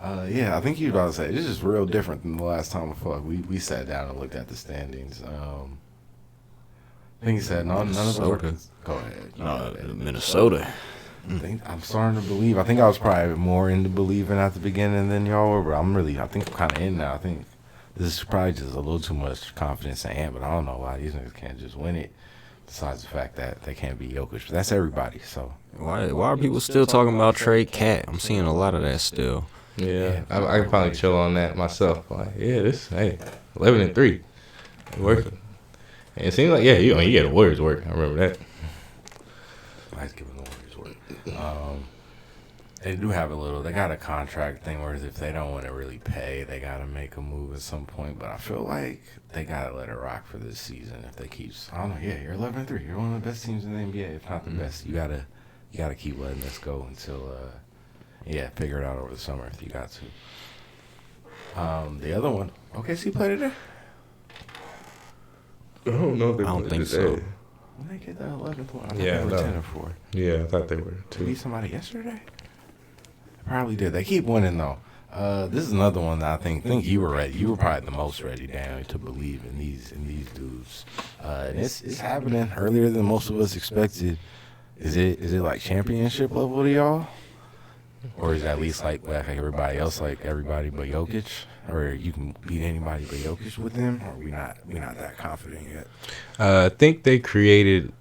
Yeah, I think you were about to say this is real different than the last time we sat down and looked at the standings. I think he said none of us are. Minnesota. Go ahead. You got it. Minnesota. I'm starting to believe. I think I was probably more into believing at the beginning than y'all were, but I think I'm kind of in now. I think this is probably just a little too much confidence in Ant, but I don't know why these niggas can't just win it. Besides the fact that they can't be Jokic, but that's everybody. So Why are people still talking about trade Cat? I'm seeing a lot of that still. Yeah, I can probably chill on that myself. Like, yeah, 11-3, working. And it seems like you get the Warriors work. I remember that. nice giving the Warriors work. They do have they got a contract thing where if they don't want to really pay, they got to make a move at some point. But I feel like they got to let it rock for this season. If they keep, I don't know, you're 11-3. You're one of the best teams in the NBA, if not the best. You gotta keep letting this go until, figure it out over the summer if you got to. The other one, OKC played today? I don't know if they I don't think so. When they get that 11th one, I thought Yeah, they were no. 10-4. Yeah, I thought they were To beat too. somebody yesterday? Probably did. They keep winning though. This is another one that I think you were ready. You were probably the most ready, Dan, to believe in these dudes. And it's happening earlier than most of us expected. Is it like championship level to y'all, or is it at least like everybody else, like everybody but Jokic, or you can beat anybody but Jokic with them? Or we not that confident yet? I think they created.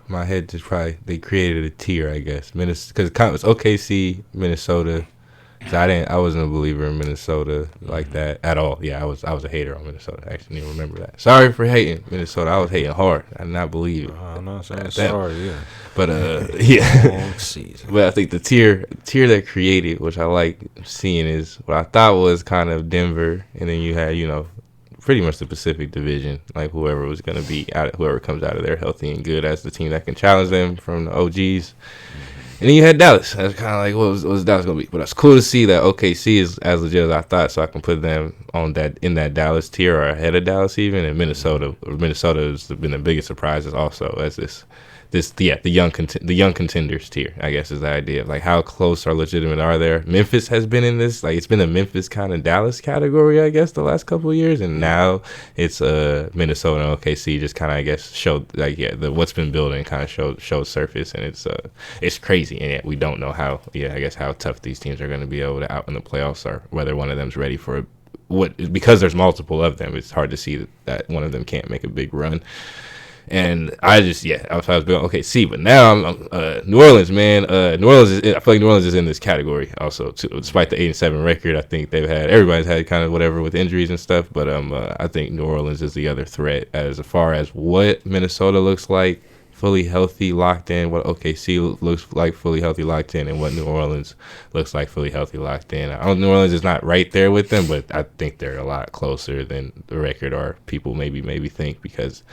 My head just they created a tier, I guess. Because it was OKC, Minnesota. So I wasn't a believer in Minnesota like that at all. Yeah, I was a hater on Minnesota. I actually didn't remember that. Sorry for hating Minnesota. I was hating hard. I did not believe it. I'm not saying Them. sorry, yeah. But yeah. Long season. But I think the tier that created, which I like seeing, is what I thought was kind of Denver, and then you had pretty much the Pacific Division, like whoever was going to be out, whoever comes out of there healthy and good as the team that can challenge them from the OGs. And then you had Dallas. That's kind of like what was Dallas going to be. But it's cool to see that OKC is as legit as I thought, so I can put them in that Dallas tier or ahead of Dallas even. And Minnesota has been the biggest surprises also as the young contenders tier, I guess, is the idea of like how close or legitimate are there. Memphis has been in this, like it's been a Memphis kind of Dallas category, I guess, the last couple of years, and now it's Minnesota and OKC just kind of, I guess, showed like the what's been building kind of showed surface, and it's crazy, and yet we don't know how tough these teams are going to be able to out in the playoffs, or whether one of them's ready for because there's multiple of them. It's hard to see that one of them can't make a big run. And I was building OKC, but now I'm New Orleans, man. I feel like New Orleans is in this category also, too. Despite the 8-7 record, I think everybody's had kind of whatever with injuries and stuff. But I think New Orleans is the other threat as far as what Minnesota looks like, fully healthy, locked in. What OKC looks like, fully healthy, locked in, and what New Orleans looks like, fully healthy, locked in. New Orleans is not right there with them, but I think they're a lot closer than the record or people maybe think because.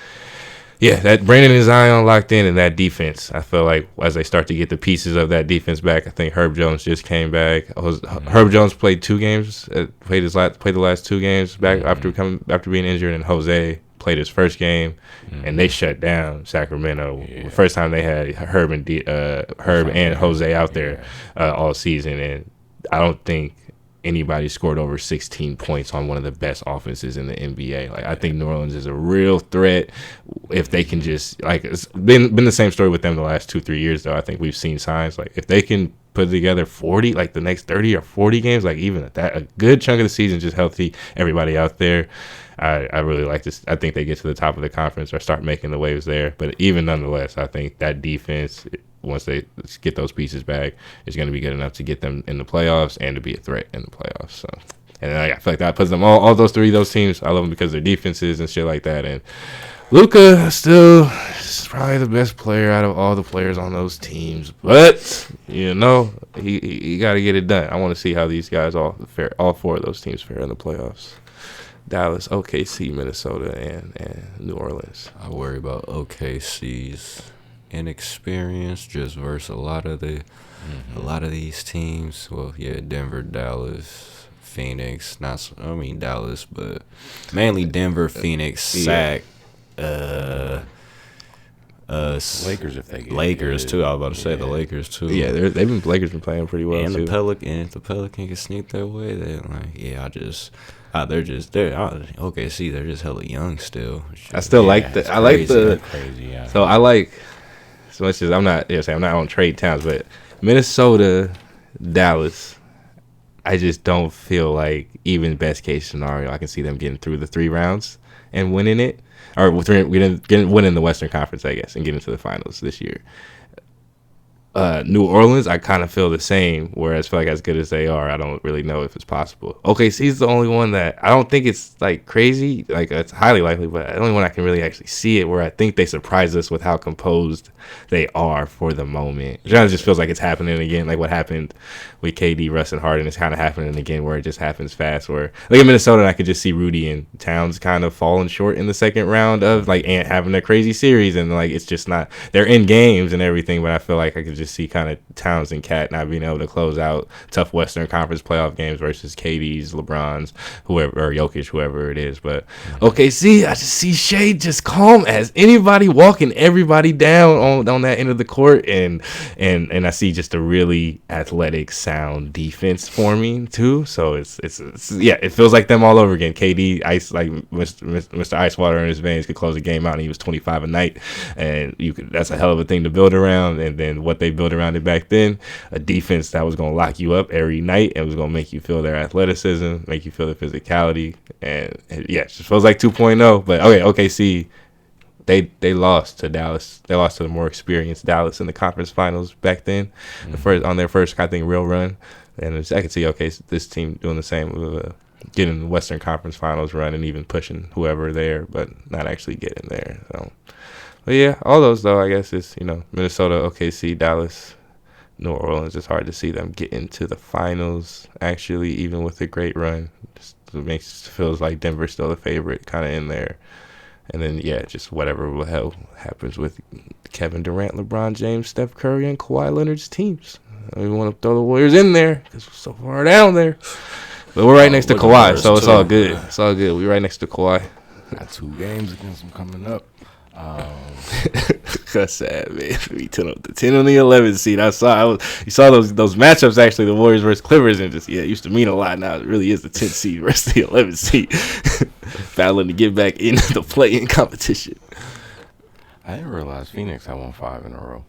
Yeah, that Brandon and Zion locked in, and that defense. I feel like as they start to get the pieces of that defense back, I think Herb Jones just came back. Herb Jones played 2 games, played the last 2 games back after being injured, and Jose played his first game, and they shut down Sacramento. The first time they had Herb and Jose out there all season, and I don't think anybody scored over 16 points on one of the best offenses in the NBA. Like I think New Orleans is a real threat if they can just it's been the same story with them the last 2-3 years though. I think we've seen signs like if they can put together 40 like the next 30 or 40 games, like even that a good chunk of the season just healthy, everybody out there. I really like this. I think they get to the top of the conference or start making the waves there. But even nonetheless, I think that defense, once they get those pieces back, is going to be good enough to get them in the playoffs and to be a threat in the playoffs. So, and I feel like that puts them all those teams. I love them because of their defenses and shit like that. And Luka still is probably the best player out of all the players on those teams, but he got to get it done. I want to see how these guys all 4 of those teams fare in the playoffs. Dallas, OKC, Minnesota, and New Orleans. I worry about OKC's inexperience just versus a lot of these teams. Well, yeah, Denver, Dallas, Phoenix. Dallas, but mainly Denver, Phoenix, Sac. Lakers if they get Lakers good. too. I was about to say the Yeah. Lakers too. Yeah, Lakers been playing pretty well and too. if the Pelican can sneak their way, they OKC. They're just hella young still. I still like it's the. I like crazy. the. That's crazy. Yeah. So I like, as much as I'm not on trade towns, but Minnesota, Dallas, I just don't feel like, even best case scenario, I can see them getting through the 3 rounds and winning it, or winning the Western Conference, I guess, and getting to the finals this year. New Orleans, I kind of feel the same, whereas I feel like as good as they are, I don't really know if it's possible. OKC's the only one that I don't think it's like crazy, like it's highly likely, but the only one I can really actually see it, where I think they surprise us with how composed they are for the moment. It kind of just feels like it's happening again, like what happened with KD, Russ, and Harden. It's kind of happening again, where it just happens fast. Where like in Minnesota, I could just see Rudy and Towns kind of falling short in the second round of like and having a crazy series, and like it's just not, they're in games and everything, but I feel like I could just see kind of Towns and Cat not being able to close out tough Western Conference playoff games versus KD's, LeBron's, whoever, or Jokic, whoever it is. But OKC, I just see Shea just calm as anybody, walking everybody down on that end of the court, and I see just a really athletic, sound defense forming too. So it's it feels like them all over again. KD, ice, like Mr. Ice Water in his veins, could close a game out, and he was 25 a night, and that's a hell of a thing to build around. And then what they built around it back then, a defense that was going to lock you up every night and was going to make you feel their athleticism, make you feel the physicality, and it just feels like 2.0. But OKC, they lost to Dallas. They lost to the more experienced Dallas in the conference finals back then, on their first, I think, real run. And I can see this team doing the same, getting the Western Conference Finals run and even pushing whoever there, but not actually getting there. So, but yeah, all those though, I guess it's Minnesota, OKC, Dallas, New Orleans. It's hard to see them get into the finals actually, even with a great run. It feels like Denver's still the favorite, kind of in there. And then, just whatever the hell happens with Kevin Durant, LeBron James, Steph Curry, and Kawhi Leonard's teams. I don't even want to throw the Warriors in there because we're so far down there. But we're right next to Kawhi, so it's all good. It's all good. We're right next to Kawhi. Got 2 games against them coming up. That's sad, man. We 10 on the 11th seed. You saw those matchups actually, the Warriors versus Clippers, and just it used to mean a lot. Now it really is the 10th seed versus the 11th seed, battling to get back into the play-in competition. I didn't realize Phoenix had won 5 in a row.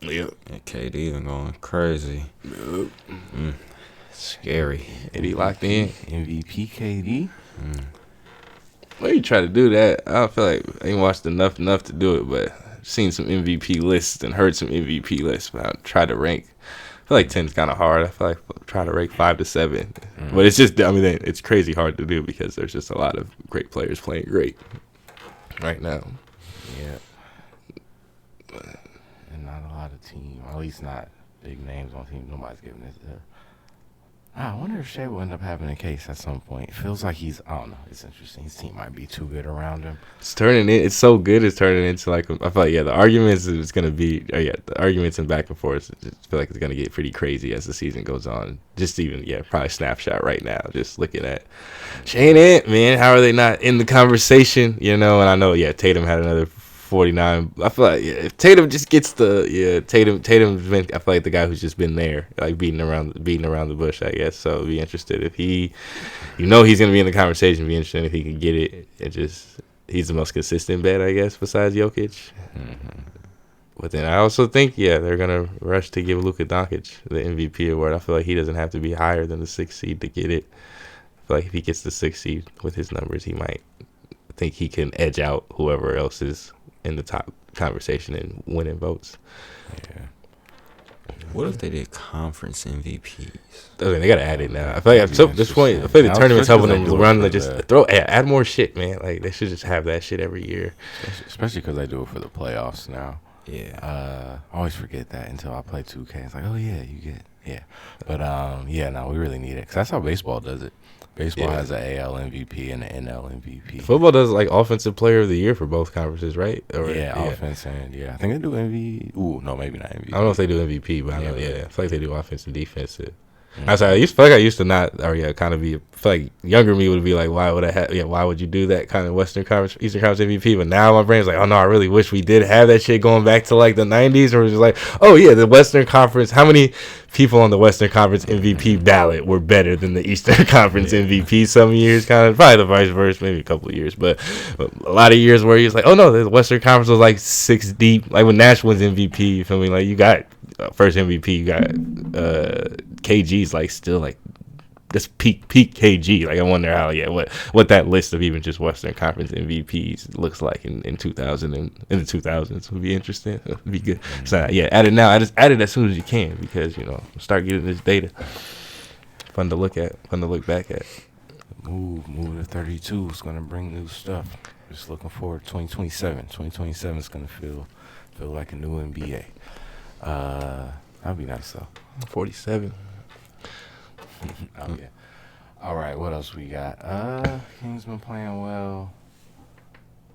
Yep. And KD even going crazy. Yep. Scary. And he locked in. MVP KD. Well, you try to do that. I don't feel like I ain't watched enough to do it, but I've seen some MVP lists and heard some MVP lists. But I try to rank. I feel like 10 is kind of hard. I feel like try to rank 5 to 7. But it's just, it's crazy hard to do because there's just a lot of great players playing great right now. Yeah. And not a lot of teams, at least not big names on teams. Nobody's giving it to. I wonder if Shea will end up having a case at some point. It feels like I don't know. It's interesting. His team might be too good around him. It's so good. It's turning into I feel like, the arguments is going to be, the arguments and back and forth, I just feel like it's going to get pretty crazy as the season goes on. Just even, probably snapshot right now, just looking at Shea and Ant, man, how are they not in the conversation, And I know, Tatum had another 49. I feel like if Tatum just gets Tatum's been, I feel like the guy who's just been there, like beating around the bush, I guess. So be interested if he, he's gonna be in the conversation. Be interested if he can get it. He's the most consistent bet, I guess, besides Jokic. But then I also think they're gonna rush to give Luka Doncic the MVP award. I feel like he doesn't have to be higher than the 6th seed to get it. I feel like if he gets the 6th seed with his numbers, he might think he can edge out whoever else is in the top conversation and winning votes. Yeah. What if they did conference MVPs? They gotta add it now. I feel like at this point, I feel like the tournament's helping them run. Add more shit, man. Like they should just have that shit every year. Especially because they do it for the playoffs now. Yeah. I always forget that until I play 2K. It's like, oh yeah, you get But no, we really need it because that's how baseball does it. Baseball has an AL MVP and an NL MVP. Football does offensive player of the year for both conferences, right? Offense and I think they do MVP. Ooh, no, maybe not MVP. I don't know if they do MVP, but I know. I feel like they do offense and defensive. I was like, I feel like I used to not, or kind of be. I feel like younger me would be like, why would I have? Yeah, why would you do that kind of Western Conference, Eastern Conference MVP? But now my brain's like, oh no, I really wish we did have that shit going back to like the '90s, where it was just like, oh yeah, the Western Conference. How many people on the Western Conference MVP ballot were better than the Eastern Conference MVP? Some years, kind of probably the vice versa, maybe a couple of years, but a lot of years where you're like, oh no, the Western Conference was like 6 deep. Like when Nash wins MVP, you feel me? Like you got first MVP, you got KG's like still like this peak KG. Like I wonder how what that list of even just Western Conference MVPs looks like in 2000 and in the 2000s would be interesting. It'd be good. So add it now. I just add it as soon as you can because start getting this data. Fun to look at. Fun to look back at. Move to 32 is gonna bring new stuff. Just looking forward to 2027. 2027 is gonna feel like a new NBA. That'd be nice though. 47. Oh yeah. All right, what else we got? Kings been playing well.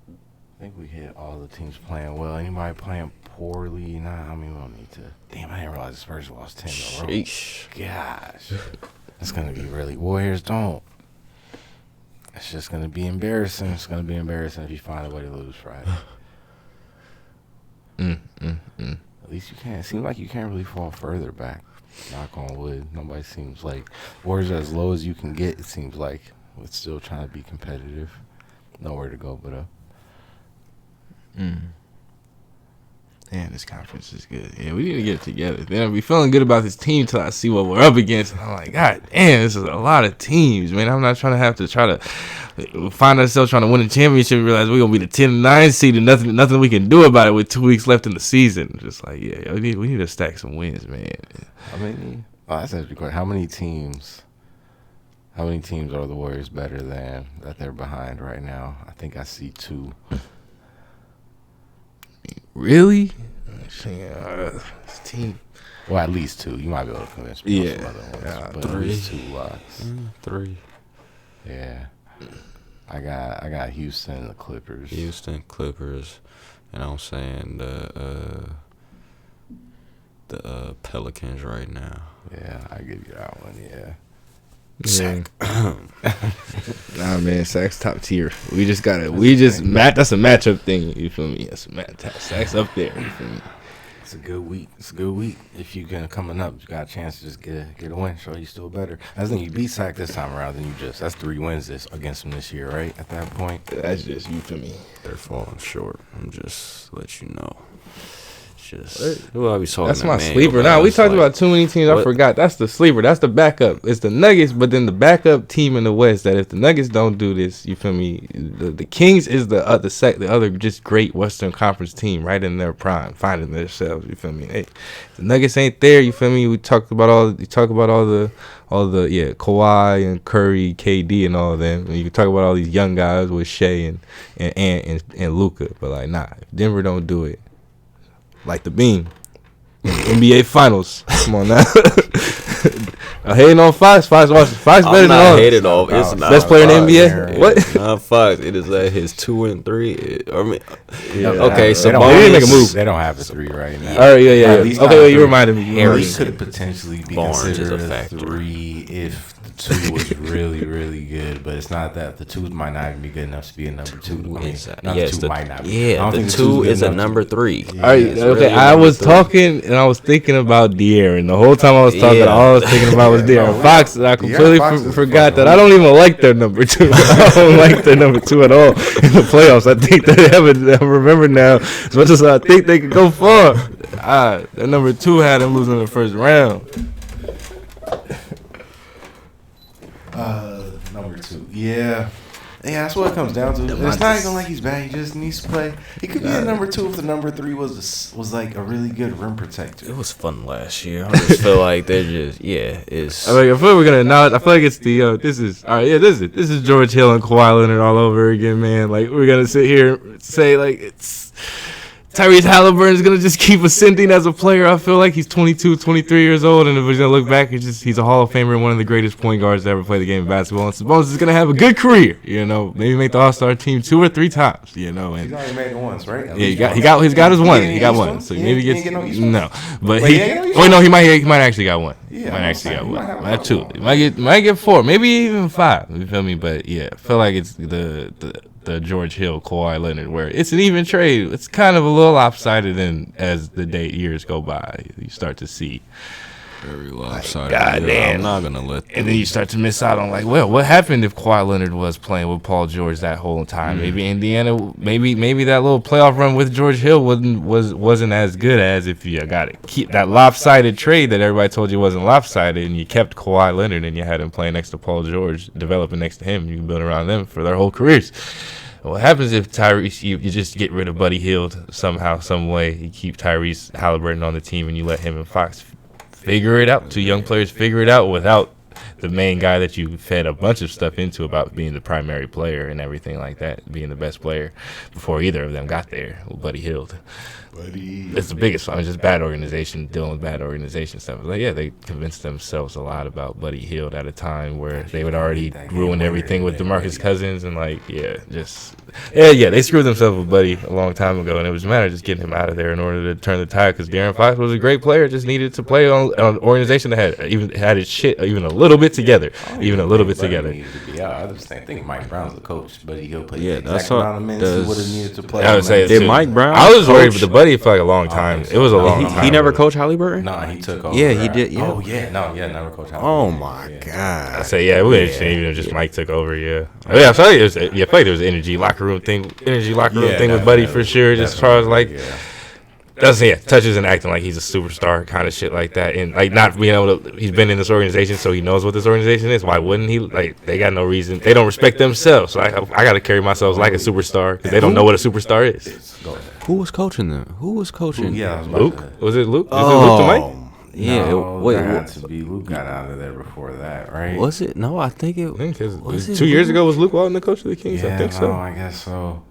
I think we hit all the teams playing well. Anybody playing poorly? Nah, I mean we don't need to. Damn, I didn't realize the Spurs lost 10 in a row. Sheesh. Gosh, it's gonna be really. Warriors don't. It's just gonna be embarrassing. It's gonna be embarrassing if you find a way to lose Friday. At least you can't. It seems like you can't really fall further back. Knock on wood. Nobody seems like Warriors are as low as you can get. It seems like we're still trying to be competitive. Nowhere to go but up. Damn, this conference is good. Yeah, we need to get it together. Then I'll be feeling good about this team till I see what we're up against. And I'm like, God damn, this is a lot of teams, man. I'm not trying to have to try to find ourselves trying to win a championship and realize we're going to be the 10-9 seed and nothing we can do about it with 2 weeks left in the season. Just like, yeah, we need to stack some wins, man. That's actually great. How many teams are the Warriors better than that they're behind right now? I think I see 2. Really? This team. Well, at least 2. You might be able to convince me. Yeah. But 3. at least 2 locks. 3. Yeah. I got Houston, the Clippers. Houston Clippers, and I'm saying the Pelicans right now. Yeah, I give you that one. Yeah. Sack. Nah, man, Sack's top tier. That's a matchup thing. You feel me? That's a matchup. Sack's up there. You feel me? It's a good week. If you can coming up, you got a chance to just get a win. Show you still better. I think you beat Sack this time around. Then that's 3 wins against them this year, right? At that point, that's just you feel me. They're falling short. I'm just let you know. Who I be talking That's my man, sleeper. Nah, we talked about too many teams. I forgot. That's the sleeper. That's the backup. It's the Nuggets, but then the backup team in the West. That if the Nuggets don't do this, you feel me? The Kings is the other just great Western Conference team right in their prime, finding themselves. You feel me? Hey, the Nuggets ain't there. You feel me? We talked about all the Kawhi and Curry, KD, and all of them. And you can talk about all these young guys with Shea and Luka, but like nah, if Denver don't do it. Like the beam. NBA Finals. Come on now. I'm hating on Fox. Fox better than all. I'm hating on. It's not best player in the NBA. Man. What? Not Fox. It is at his 2 and 3. I mean, yeah, okay. So they didn't make a move. They don't have a 3 right now. All right, yeah. Okay, well, you reminded me. Harry could potentially be Barnes considered is a a factor. 3 if the 2 was really, really good. But it's not that. The 2 might not even be good enough to be a number 2. The 2 might not be. Yeah, the 2 is a number 3. All right, okay. I was talking and I was thinking about De'Aaron. The whole time I was talking, all I was thinking about was De'Aaron Fox. I completely forgot that I don't even like their number 2. I don't like their number 2 at all in the playoffs. I think they I remember now, as much as I think they could go far. Their number 2 had him losing in the first round. Number 2. Yeah, that's what it comes down to. It's not even like he's bad. He just needs to play. He could be a number 2 if the number 3 was like a really good rim protector. It was fun last year. I just feel like they're just it's. I feel like we're gonna acknowledge. I feel like it's the this is all right. Yeah, this is George Hill and Kawhi Leonard all over again, man. Like we're gonna sit here and say like it's Tyrese Halliburton is going to just keep ascending as a player. I feel like he's 22, 23 years old, and if we're going to look back, he's a Hall of Famer and one of the greatest point guards to ever play the game of basketball. And Sabonis is going to have a good career, maybe make the All-Star team 2 or 3 times, And he's only made it once, right? Yeah, he got his one. He got one. So maybe he gets no, but he might actually got one. Yeah, might actually got one. Might have 2. He might get 4, maybe even 5. You feel me? But yeah, I feel like it's the George Hill, Kawhi Leonard, where it's an even trade. It's kind of a little lopsided, and as the years go by, you start to see very lopsided. Goddamn, I'm not gonna let. And then you start to miss out on what happened if Kawhi Leonard was playing with Paul George that whole time? Maybe Indiana, maybe that little playoff run with George Hill wasn't as good as if you got to keep that lopsided trade that everybody told you wasn't lopsided, and you kept Kawhi Leonard and you had him playing next to Paul George, developing next to him. You can build around them for their whole careers. What happens if Tyrese, you just get rid of Buddy Hield somehow, some way? You keep Tyrese Halliburton on the team and you let him and Fox figure it out. 2 young players figure it out without the main guy that you fed a bunch of stuff into about being the primary player and everything like that, being the best player before either of them got there. Buddy Hield. It's the biggest problem. Just bad organization, dealing with bad organization stuff. They convinced themselves a lot about Buddy Hield at a time where they would already ruined everything with DeMarcus Cousins and they screwed themselves with Buddy a long time ago, and it was a matter of just getting him out of there in order to turn the tide. Because De'Aaron Fox was a great player, just needed to play on an organization that had its shit even a little bit together, I just think Mike Brown's the coach, but he'll play the exact amount of minutes he would have needed to play. I would say did Mike Brown? I was worried with the Buddy for like a long time. It was a long time. He never coached Halliburton? No, he took over. Yeah, he did. Yeah. Oh, yeah. No, yeah, never coached Halliburton. Oh, my God. I say, it would interesting even if just Mike took over, yeah. I feel like there was an energy locker room thing with Buddy for sure, just as far as touches and acting like he's a superstar kind of shit like that, and not being able to. He's been in this organization, so he knows what this organization is. Why wouldn't he? They got no reason. They don't respect themselves. So I got to carry myself like a superstar because they don't know what a supersur is. Who was coaching them? Luke. Was it Luke? Oh. Is it Luke to Mike? Yeah. Luke got out of there before that, right? Was it? No, I think it was. 2 years ago was Luke Walton the coach of the Kings? Yeah, I think so. I guess so.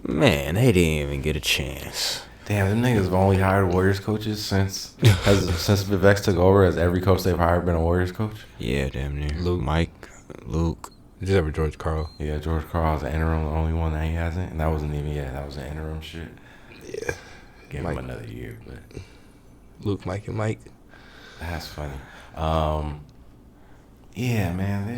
Man, they didn't even get a chance. Damn, them niggas have only hired Warriors coaches since Vivek took over. Has every coach they've hired been a Warriors coach? Yeah, damn near. Luke. Just ever George Karl. Yeah, George Karl is the interim, the only one that he hasn't, and that wasn't even that was an interim shit. Yeah, give him another year, but Luke, Mike, and Mike. That's funny. Yeah, man, they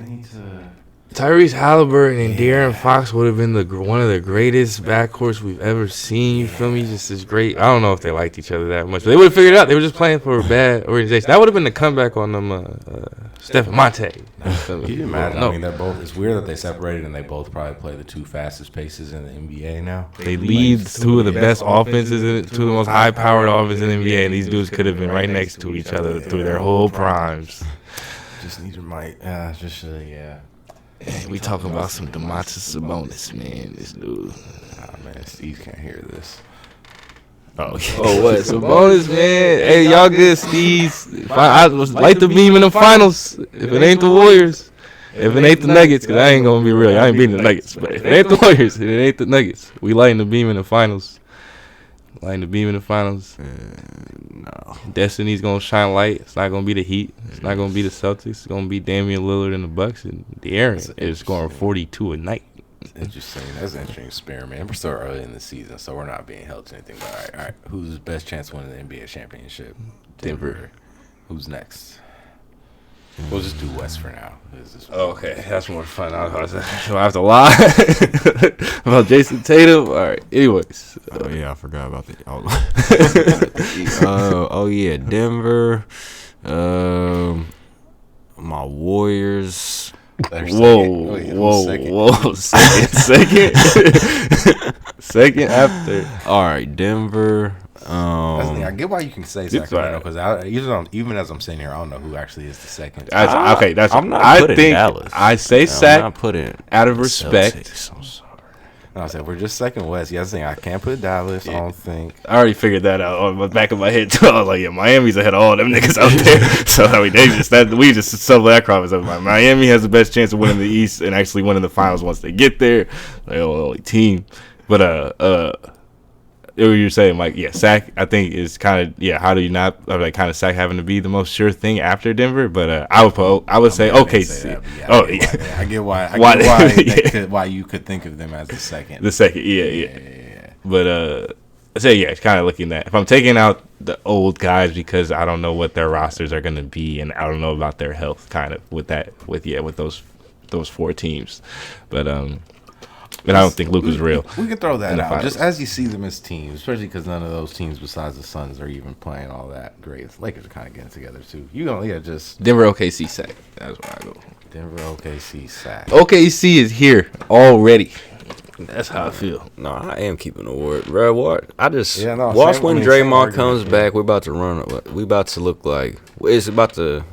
need to. Tyrese Halliburton and De'Aaron Fox would have been one of the greatest backcourts we've ever seen. You feel me? Just as great. I don't know if they liked each other that much, but they would have figured it out. They were just playing for a bad organization. That would have been the comeback on them, Steph and Monte. Can you imagine? I mean, they're both. It's weird that they separated and they both probably play the 2 fastest paces in the NBA now. They lead 2 of the best offenses, 2 of the most high-powered offenses in the NBA, and these dudes could have been right next to each other through their whole primes. Just need your mic. We talking about some Domantas Sabonis, man. This dude. Man, Steve can't hear this. Oh, what? Sabonis, man. Hey, y'all good, Steve. I light the beam in the finals. If it ain't the Warriors. If it ain't the Nuggets, because I ain't going to be real. I ain't beating the Nuggets. But if it ain't the Warriors, it ain't the Nuggets. We lighting the beam in the finals. No. Destiny's going to shine light. It's not going to be the Heat. It's not going to be the Celtics. It's going to be Damian Lillard and the Bucks. And De'Aaron is scoring 42 a night. Interesting. That's an interesting experiment. We're still early in the season, so we're not being held to anything. But all right. Who's the best chance of winning the NBA championship? Denver. Who's next? We'll just do West for now. Okay, that's more fun. I have to lie about Jason Tatum. All right. Anyways. Oh yeah, I forgot about that. Oh yeah, Denver. My Warriors. Whoa. Second after. All right, Denver. I get why you can say Sacramento because even as I'm sitting here, I don't know who actually is the second. I'm not putting Dallas. I say Sac out of respect. Celtics, I'm sorry. I said we're just second West. Yeah, I can't put Dallas. I don't think. I already figured that out on the back of my head too. I was like, Miami's ahead of all them niggas out there. So we just settled that problem. Like, Miami has the best chance of winning the East and actually winning the finals once they get there. They're the only team, but you're saying, like, yeah, sack, I think is kind of, yeah, how do you not, like, kind of sack having to be the most sure thing after Denver? But I would say OKC. I get why. Why you could think of them as the second. The second, yeah. But I say, yeah, kind of looking at, if I'm taking out the old guys because I don't know what their rosters are going to be and I don't know about their health, kind of with those 4 teams. But I don't think Luke is real. We can throw that out. Just as you see them as teams, especially because none of those teams besides the Suns are even playing all that great. The Lakers are kind of getting together, too. Just Denver, OKC, sack. That's where I go. Denver, OKC, sack. OKC is here already. That's how I feel. No, I am keeping the word, bro. What? Watch when same Draymond comes argument, back. We're about to run. We about to look like it's about to.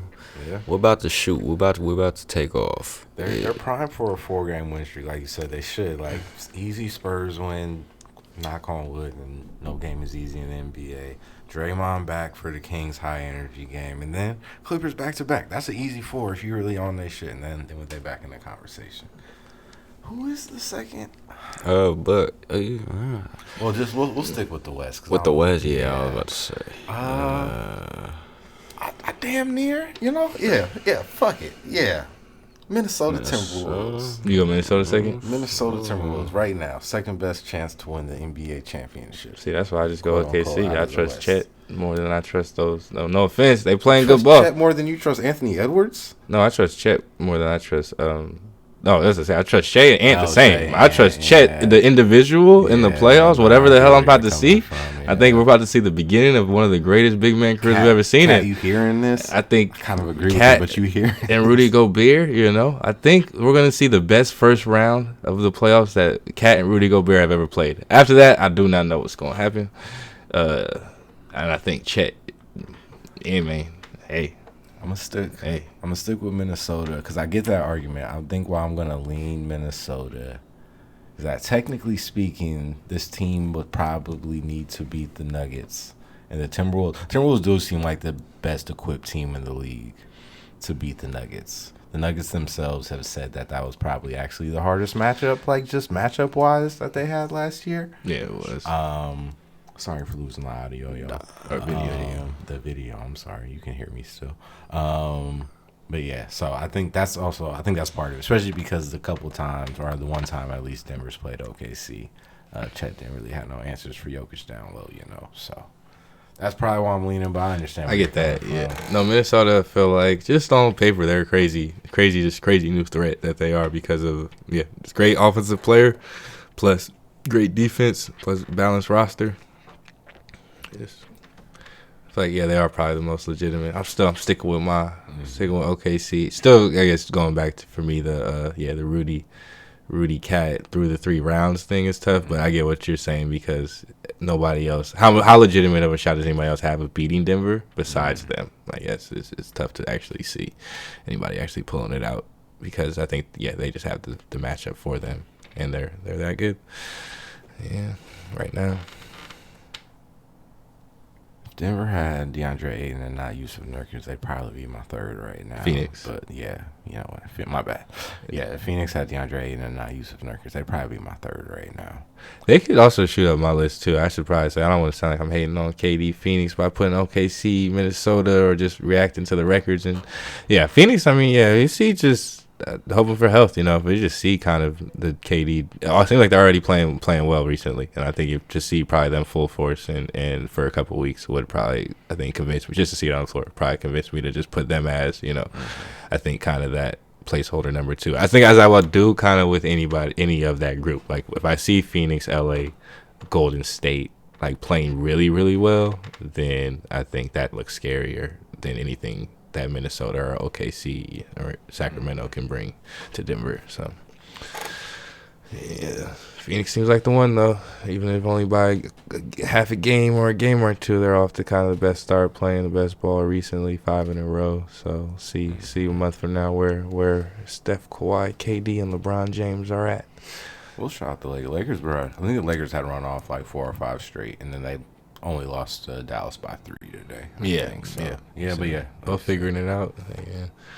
Yeah. We're about to shoot. We're about to take off. They're primed for a 4-game win streak, like you said. They should. Like, easy Spurs win, knock on wood, and no game is easy in the NBA. Draymond back for the Kings high energy game, and then Clippers back to back. That's an easy 4 if you really on their shit. And then when they back in the conversation. Who is the second? Well, we'll stick with the West. With the West, yeah, I was about to say. I damn near, yeah, fuck it, yeah. Minnesota Timberwolves. You go Minnesota second? Minnesota Timberwolves right now, second best chance to win the NBA championship. See, that's why I just go with KC. I trust Chet more than I trust those. No offense, they playing good ball. Chet more than you trust Anthony Edwards? No, I trust Chet more than I trust. No, that's the same. I trust Shea and Ant the same. I trust Chet, the individual in the playoffs, whatever the hell I'm about to see. I think we're about to see the beginning of one of the greatest big man careers we've ever seen. You hearing this? I think I kind of agree with you, but you hear and Rudy Gobert, I think we're going to see the best first round of the playoffs that Cat and Rudy Gobert have ever played. After that, I do not know what's going to happen. And I think Chet, yeah, man, hey. I'm gonna stick with Minnesota because I get that argument. I think why I'm gonna lean Minnesota is that technically this team would probably need to beat the Nuggets and the Timberwolves. Timberwolves do seem like the best equipped team in the league to beat the Nuggets. The Nuggets themselves have said that was probably actually the hardest matchup, like just matchup wise, that they had last year. Yeah, it was. Sorry for losing the audio, yo. Or video. The video. I'm sorry. You can hear me still. But yeah, so I think that's part of it, especially because the couple times, or the one time at least, Denver's played OKC. Chet didn't really have no answers for Jokic down low, So that's probably why I'm leaning. But I understand. I get that. Yeah. No, Minnesota feel like just on paper they're crazy new threat that they are because of it's great offensive player, plus great defense, plus balanced roster. It's like they are probably the most legitimate. I'm sticking with OKC. Still, I guess going back to, for me, the Rudy Cat through the 3 rounds thing is tough, but I get what you're saying because nobody else. How legitimate of a shot does anybody else have of beating Denver besides them? Like, yes, it's tough to actually see anybody actually pulling it out because I think they just have the matchup for them and they're that good. Yeah, right now. Denver had DeAndre Ayton and not Yusuf Nurkic, they'd probably be my third right now. Phoenix. But yeah, my bad. Yeah, if Phoenix had DeAndre Ayton and not Yusuf Nurkic, they'd probably be my third right now. They could also shoot up my list too. I should probably say, I don't want to sound like I'm hating on KD Phoenix by putting OKC, Minnesota, or just reacting to the records. And yeah, Phoenix, you see just hoping for health, but you just see kind of the KD. It seems like they're already playing well recently, and I think you just see probably them full force and for a couple of weeks would probably convince me just to see it on the floor. Probably convince me to just put them as I think kind of that placeholder number 2. I think as I would do kind of with any of that group. Like if I see Phoenix, LA, Golden State like playing really really well, then I think that looks scarier than anything that Minnesota or OKC or Sacramento can bring to Denver. So, yeah, Phoenix seems like the one though. Even if only by half a game or a game or two, they're off to kind of the best start, playing the best ball recently, 5 in a row. So see a month from now where Steph, Kawhi, KD, and LeBron James are at. We'll shout out the Lakers. I think the Lakers had run off like 4 or 5 straight, and then they only lost to Dallas by 3 today. I think, so. Both figuring it out. Yeah.